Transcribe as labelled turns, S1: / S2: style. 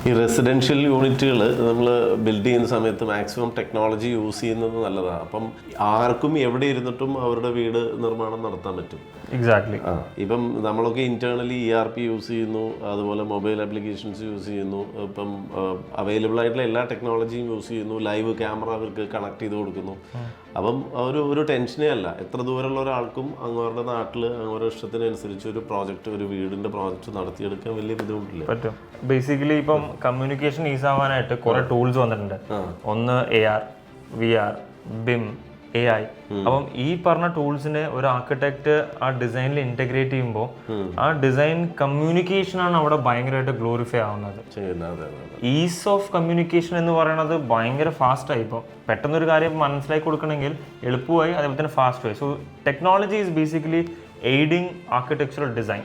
S1: ഈ റെസിഡൻഷ്യൽ യൂണിറ്റുകൾ നമ്മൾ ബിൽഡ് ചെയ്യുന്ന സമയത്ത് മാക്സിമം ടെക്നോളജി യൂസ് ചെയ്യുന്നത് നല്ലതാണ്. അപ്പം ആർക്കും എവിടെ ഇരുന്നിട്ടും അവരുടെ വീട് നിർമ്മാണം നടത്താൻ പറ്റും.
S2: എക്സാക്ട്ലി.
S1: ഇപ്പം നമ്മളൊക്കെ ഇന്റേണലി ERP യൂസ് ചെയ്യുന്നു, അതുപോലെ മൊബൈൽ ആപ്ലിക്കേഷൻസ് യൂസ് ചെയ്യുന്നു, ഇപ്പം അവൈലബിൾ ആയിട്ടുള്ള എല്ലാ ടെക്നോളജിയും യൂസ് ചെയ്യുന്നു, ലൈവ് ക്യാമറ അവർക്ക് കണക്ട് ചെയ്ത് കൊടുക്കുന്നു. അപ്പം ഒരു ടെൻഷനേ അല്ല. എത്ര ദൂരമുള്ള ഒരാൾക്കും അങ്ങവരുടെ നാട്ടിൽ അങ്ങോരോ ഇഷ്ടത്തിനനുസരിച്ച് ഒരു പ്രോജക്റ്റ്, ഒരു വീടിന്റെ പ്രോജക്റ്റ് നടത്തിയെടുക്കാൻ വലിയ ബുദ്ധിമുട്ടില്ല.
S2: പറ്റും. ബേസിക്കലി ഇപ്പം കമ്മ്യൂണിക്കേഷൻ ഈസ് ആവാനായിട്ട് കുറെ ടൂൾസ് വന്നിട്ടുണ്ട്. ഒന്ന് AR, VR, BIM, AI. അപ്പം ഈ പറഞ്ഞ ടൂൾസിനെ ഒരു ആർക്കിടെക്ട് ആ ഡിസൈനിൽ ഇന്റഗ്രേറ്റ് ചെയ്യുമ്പോൾ ആ ഡിസൈൻ കമ്മ്യൂണിക്കേഷൻ ആണ് അവിടെ ഭയങ്കരമായിട്ട് ഗ്ലോറിഫൈ ആവുന്നത്. ഈസ് ഓഫ് കമ്മ്യൂണിക്കേഷൻ എന്ന് പറയുന്നത് ഭയങ്കര ഫാസ്റ്റായി. ഇപ്പോൾ പെട്ടെന്നൊരു കാര്യം മനസ്സിലാക്കി കൊടുക്കണമെങ്കിൽ എളുപ്പമായി, അതേപോലെ തന്നെ ഫാസ്റ്റ് ആയി. So technology is basically aiding architectural design.